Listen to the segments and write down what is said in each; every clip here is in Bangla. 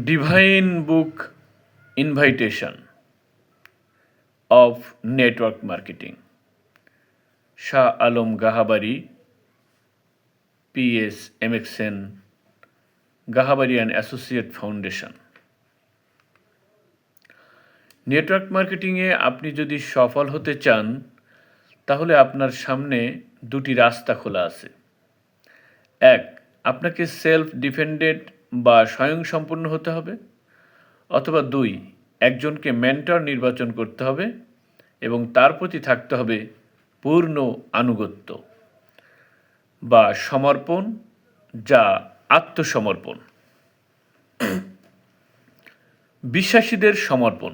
Divine book invitation of network marketing, Shah Alam Gahabari, PS MXN, Gahabari and associate foundation. Network মার্কেটিংয়ে আপনি যদি সফল হতে চান, তাহলে আপনার সামনে দুটি রাস্তা খোলা আছে। এক, আপনাকে সেলফ ডিপেন্ডেন্ট বা স্বয়ংসম্পূর্ণ হতে হবে, অথবা দুই, একজনকে মেন্টর নির্বাচন করতে হবে এবং তার প্রতি থাকতে হবে পূর্ণ আনুগত্য বা সমর্পণ, যা আত্মসমর্পণ। বিশ্বাসীদের সমর্পণ।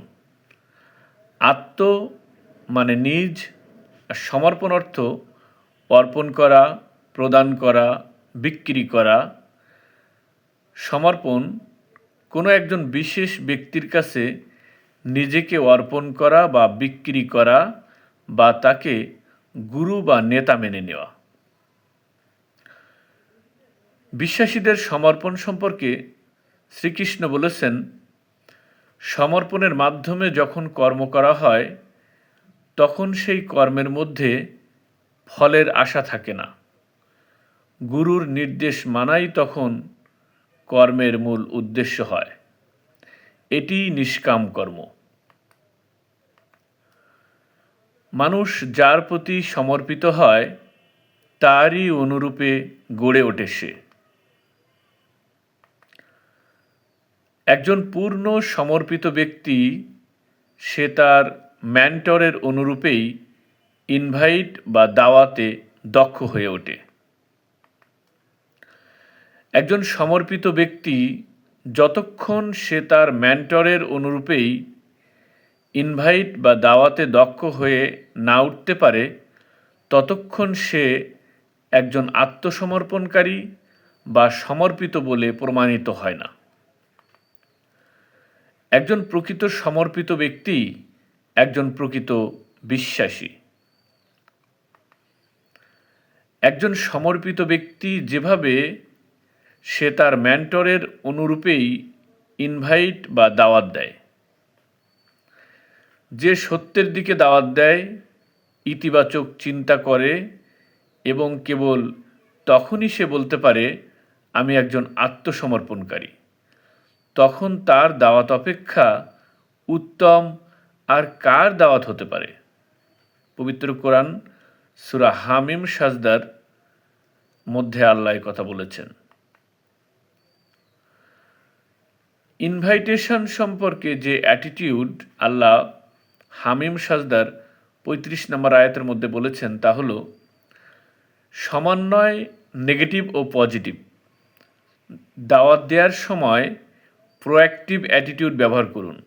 আত্ম মানে নিজ, আর সমর্পণ অর্থ অর্পণ করা, প্রদান করা, বিক্রি করা। সমর্পণ কোনো একজন বিশেষ ব্যক্তির কাছে নিজেকে অর্পণ করা বা বিক্রি করা, বা তাকে গুরু বা নেতা মেনে নেওয়া। বিশ্বাসীদের সমর্পণ সম্পর্কে শ্রীকৃষ্ণ বলেছেন, সমর্পণের মাধ্যমে যখন কর্ম করা হয়, তখন সেই কর্মের মধ্যে ফলের আশা থাকে না। গুরুর নির্দেশ মানাই তখন কর্মের মূল উদ্দেশ্য হয়। এটি নিষ্কাম কর্ম। মানুষ যার প্রতি সমর্পিত হয়, তারই অনুরূপে গড়ে ওঠে সে। একজন পূর্ণ সমর্পিত ব্যক্তি, সে তার মেন্টরের অনুরূপেই ইনভাইট বা দাওয়াতে দক্ষ হয়ে ওঠে। একজন সমর্পিত ব্যক্তি যতক্ষণ সে তার মেন্টরের অনুরূপেই ইনভাইট বা দাওয়াতে দক্ষ হয়ে না উঠতে পারে, ততক্ষণ সে একজন আত্মসমর্পণকারী বা সমর্পিত বলে প্রমাণিত হয় না। একজন প্রকৃত সমর্পিত ব্যক্তি একজন প্রকৃত বিশ্বাসী। একজন সমর্পিত ব্যক্তি যেভাবে সে তার মেন্টরের অনুরূপেই ইনভাইট বা দাওয়াত দেয়। যে সত্যের দিকে দাওয়াত দেয়, ইতিবাচক চিন্তা করে এবং কেবল তখনই সে বলতে পারে, আমি একজন আত্মসমর্পণকারী, তখন তার দাওয়াত অপেক্ষা উত্তম আর কার দাওয়াত হতে পারে? পবিত্র কোরআন সূরা হামিম সাজদার মধ্যে আল্লাহ কথা বলেছেন। ইনভাইটেশন সম্পর্কে যে অ্যাটিটিউড আল্লাহ হামিম সাজদার 35 নম্বর আয়াতের মধ্যে বলেছেন, তা হলো সমন্বয়, নেগেটিভ ও পজিটিভ। দাওয়াত দেওয়ার সময় প্রোঅ্যাক্টিভ অ্যাটিটিউড ব্যবহার করুন।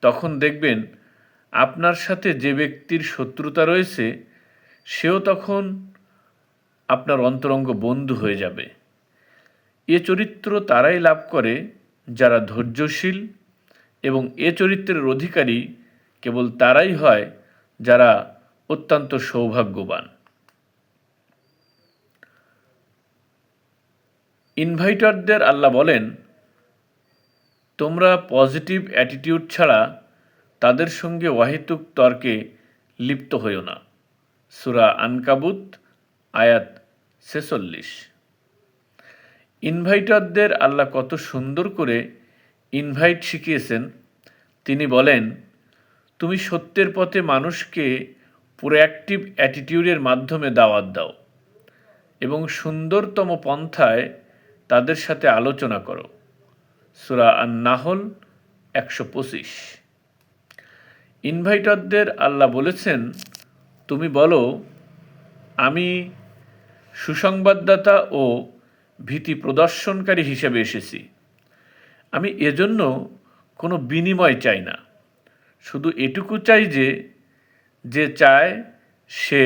তখন দেখবেন আপনার সাথে যে ব্যক্তির শত্রুতা রয়েছে, সেও তখন আপনার অন্তরঙ্গ বন্ধু হয়ে যাবে। এ চরিত্র তারাই লাভ করে যারা ধৈর্যশীল, এবং এ চরিত্রের অধিকারী কেবল তারাই হয় যারা অত্যন্ত সৌভাগ্যবান। ইনভাইটারদের আল্লাহ বলেন, তোমরা পজিটিভ অ্যাটিটিউড ছাড়া তাদের সঙ্গে অহেতুক তর্কে লিপ্ত হইও না। সূরা আনকাবুত আয়াত 46। ইনভাইটারদের আল্লাহ কত সুন্দর করে ইনভাইট শিখিয়েছেন। তিনি বলেন, তুমি সত্যের পথে মানুষকে প্রোঅ্যাক্টিভ অ্যাটিটিউডের মাধ্যমে দাওয়াত দাও এবং সুন্দরতম পন্থায় তাদের সাথে আলোচনা করো। সূরা আন-নাহল 125। ইনভাইটারদের আল্লাহ বলেছেন, তুমি বলো, আমি সুসংবাদদাতা ও ভীতি প্রদর্শনকারী হিসেবে এসেছি। আমি এজন্য কোনো বিনিময় চাই না, শুধু এটুকু চাই যে যে চায় সে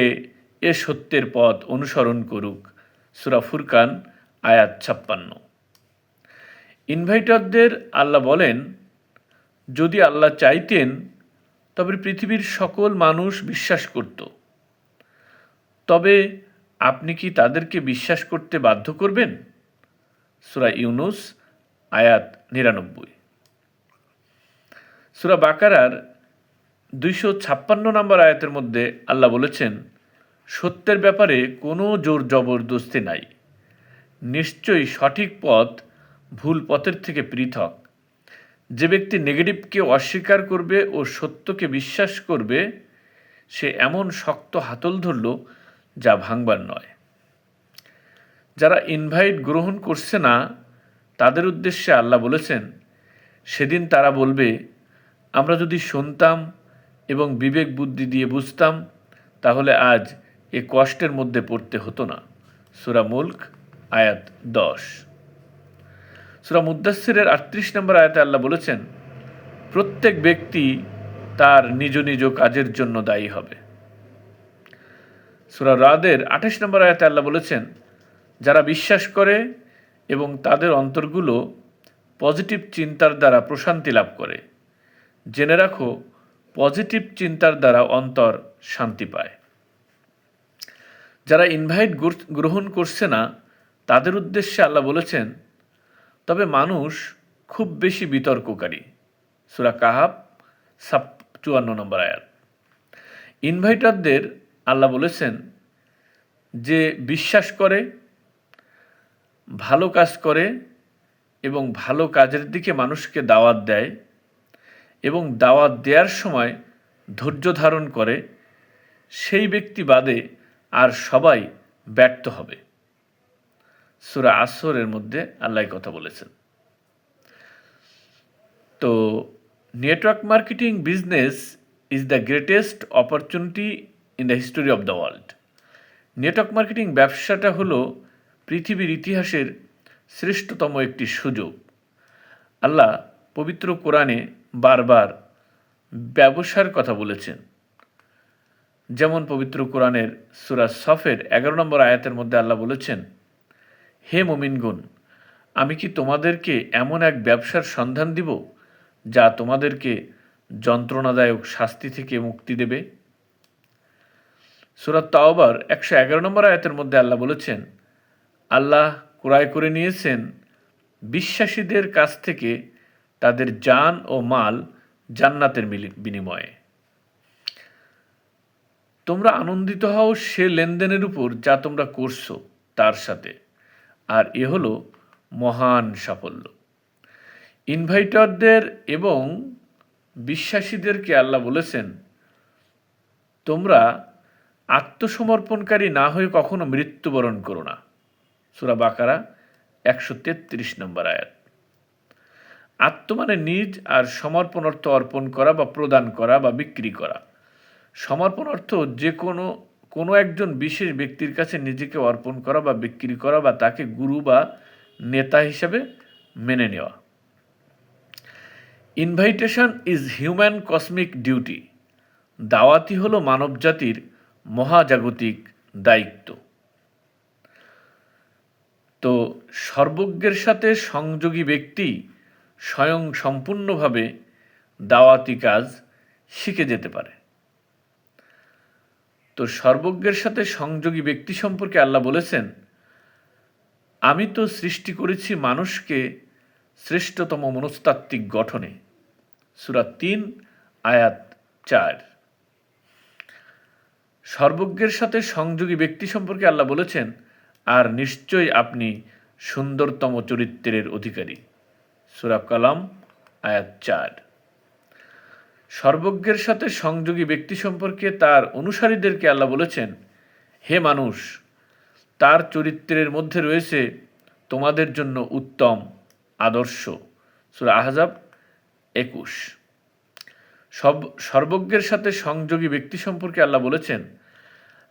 এ সত্যের পথ অনুসরণ করুক। সূরা ফুরকান আয়াত 56। ইনভাইটারদের আল্লাহ বলেন, যদি আল্লাহ চাইতেন তবে পৃথিবীর সকল মানুষ বিশ্বাস করত। তবে আপনি কি তাদেরকে বিশ্বাস করতে বাধ্য করবেন? সূরা ইউনুস আয়াত 99। সূরা বাকারার 256 নম্বর আয়াতের মধ্যে আল্লাহ বলেছেন, সত্যের ব্যাপারে কোনো জোর জবরদস্তি নাই, নিশ্চয়ই সঠিক পথ ভুল পথের থেকে পৃথক। যে ব্যক্তি নেগেটিভকে অস্বীকার করবে ও সত্যকে বিশ্বাস করবে, সে এমন শক্ত হাতল ধরল যা ভাঙবার নয়। যারা ইনভাইট গ্রহণ করছে না, তাদের উদ্দেশ্যে আল্লাহ বলেছেন, সেদিন তারা বলবে, আমরা যদি শুনতাম এবং বিবেক বুদ্ধি দিয়ে বুঝতাম, তাহলে আজ এ কষ্টের মধ্যে পড়তে হতো না। সূরা মুলক আয়াত 10। সূরা মুদ্দাসসিরের 38 নম্বর আয়াতে আল্লাহ বলেছেন, প্রত্যেক ব্যক্তি তার নিজ নিজ কাজের জন্য দায়ী হবে। সূরা রাদের 28 নম্বর আয়াতে আল্লাহ বলেছেন, যারা বিশ্বাস করে এবং তাদের অন্তরগুলো পজিটিভ চিন্তার দ্বারা প্রশান্তি লাভ করে, জেনে রাখো, পজিটিভ চিন্তার দ্বারা অন্তর শান্তি পায়। যারা ইনভাইট গ্রহণ করছে না, তাদের উদ্দেশ্যে আল্লাহ বলেছেন, তবে মানুষ খুব বেশি বিতর্ককারী। সূরা কাহাফ 54 নম্বর আয়াত। ইনভাইটারদের আল্লাহ বলেছেন, যে বিশ্বাস করে, ভালো কাজ করে এবং ভালো কাজের দিকে মানুষকে দাওয়াত দেয় এবং দাওয়াত দেওয়ার সময় ধৈর্য ধারণ করে, সেই ব্যক্তি বাদে আর সবাই ব্যর্থ হবে। সূরা আসরের মধ্যে আল্লাহ কথা বলেছেন। তো network marketing business is the greatest opportunity in the history of the world. Network marketing ব্যবসাটা হলো পৃথিবীর ইতিহাসের শ্রেষ্ঠতম একটি সুযোগ। আল্লাহ পবিত্র কোরআনে বারবার ব্যবসার কথা বলেছেন। যেমন পবিত্র কোরআনের সূরা সফের 11 নম্বর আয়াতের মধ্যে আল্লাহ বলেছেন, হে মুমিনগণ, আমি কি তোমাদেরকে এমন এক ব্যবসার সন্ধান দিব যা তোমাদেরকে যন্ত্রণাদায়ক শাস্তি থেকে মুক্তি দেবে। সূরা তাওবার 111 নম্বর আয়াতের মধ্যে আল্লাহ বলেছেন, আল্লাহ ক্রয় করে নিয়েছেন বিশ্বাসীদের কাছ থেকে তাদের জান ও মাল জান্নাতের বিনিময়ে। তোমরা আনন্দিত হও সে লেনদেনের উপর যা তোমরা করছো তার সাথে, আর এ হলো মহান সাফল্য। ইনভাইটারদের এবং বিশ্বাসীদেরকে আল্লাহ বলেছেন, তোমরা আত্মসমর্পণকারী না হয়ে কখনো মৃত্যুবরণ করো না। সূরা বাকারা 133 নম্বর আয়াত। আত্ম মানে নিজ, আর সমর্পণ অর্থ অর্পণ করা বা প্রদান করা বা বিক্রি করা। সমর্পণ অর্থ যে কোনো একজন বিশেষ ব্যক্তির কাছে নিজেকে অর্পণ করা বা বিক্রি করা বা তাকে গুরু বা নেতা হিসেবে মেনে নেওয়া। Invitation is human cosmic duty. দাওয়াতি হলো মানবজাতির মহাজাগতিক দায়িত্ব। তো সর্বজ্ঞের সাথে সংযোগী ব্যক্তি স্বয়ং সম্পূর্ণভাবে দাওয়াতি কাজ শিখে যেতে পারে। তো সর্বজ্ঞের সাথে সংযোগী ব্যক্তি সম্পর্কে আল্লাহ বলেছেন, আমি তো সৃষ্টি করেছি মানুষকে শ্রেষ্ঠতম মনস্তাত্ত্বিক গঠনে। সূরা 3 আয়াত 4। সর্বজ্ঞের সাথে সংযোগী ব্যক্তি সম্পর্কে আল্লাহ বলেছেন, আর নিশ্চয়ই আপনি সুন্দরতম চরিত্রের অধিকারী। সূরা কালাম আয়াত 4। সর্বজ্ঞের সাথে সংযোগী ব্যক্তি সম্পর্কে তার অনুসারীদেরকে আল্লাহ বলেছেন, হে মানুষ, তার চরিত্রের মধ্যে রয়েছে তোমাদের জন্য উত্তম আদর্শ। সূরা আহজাব 21। সর্বজ্ঞের সাথে সংযোগী ব্যক্তি সম্পর্কে আল্লাহ বলেছেন,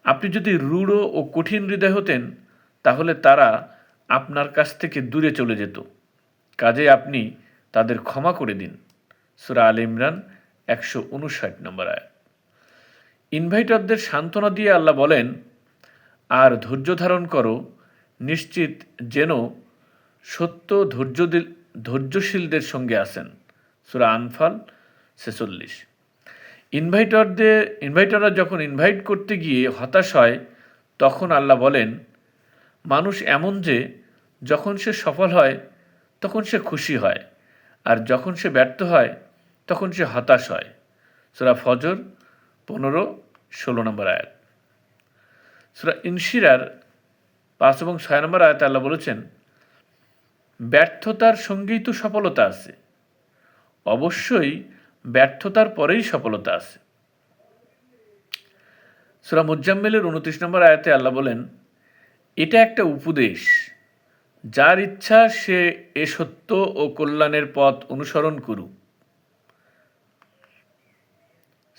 আপনি যদি রূঢ় ও কঠিন হৃদয় হতেন, তাহলে তারা আপনার কাছ থেকে দূরে চলে যেত। কাজেই আপনি তাদের ক্ষমা করে দিন। সূরা আলে ইমরান 159 নম্বর আয়াত। ইনভাইটারদের সান্ত্বনা দিয়ে আল্লাহ বলেন, আর ধৈর্য ধারণ করো, নিশ্চিত যেন সত্য ধৈর্যশীলদের সঙ্গে আছেন। সূরা আনফাল 46। ইনভাইটাররা যখন ইনভাইট করতে গিয়ে হতাশ হয়, তখন আল্লাহ বলেন, মানুষ এমন যে যখন সে সফল হয় তখন সে খুশি হয়, আর যখন সে ব্যর্থ হয় তখন সে হতাশ হয়। সূরা ফজর 15-16 নম্বর আয়াত। সূরা ইনশিরার 5 এবং 6 নম্বর আয়াতে আল্লাহ বলেছেন, ব্যর্থতার সঙ্গেই তো সফলতা আছে, অবশ্যই ব্যর্থতার পরেই সফলতা আছে। সূরা মুজ্জাম্মিলের 29 নম্বর আয়াতে আল্লাহ বলেন, এটা একটা উপদেশ, যার ইচ্ছা সে এ সত্য ও কল্যাণের পথ অনুসরণ করুক।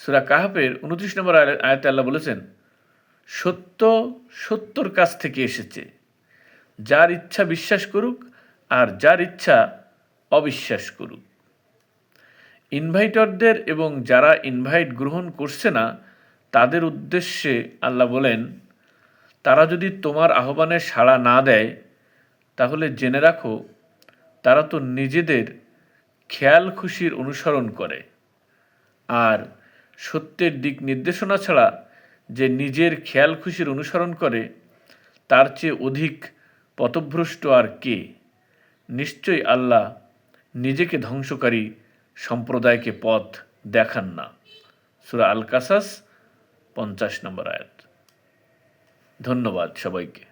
সূরা কাহফের 29 নম্বর আয়াতে আল্লাহ বলেছেন, সত্য সত্যর কাছ থেকে এসেছে, যার ইচ্ছা বিশ্বাস করুক আর যার ইচ্ছা অবিশ্বাস করুক। ইনভাইটরদের এবং যারা ইনভাইট গ্রহণ করছে না তাদের উদ্দেশ্যে আল্লাহ বলেন, তারা যদি তোমার আহ্বানে সাড়া না দেয় তাহলে জেনে রাখো তারা তো নিজেদের খেয়াল খুশির অনুসরণ করে, আর সত্যের দিক নির্দেশনা ছাড়া যে নিজের খেয়াল খুশির অনুসরণ করে তার চেয়ে অধিক পথভ্রষ্ট আর কে? নিশ্চয়ই আল্লাহ নিজেকে ধ্বংসকারী সম্প্রদায়কে পথ দেখান না। সূরা আল কাসাস 50 নম্বর আয়াত। ধন্যবাদ সবাইকে।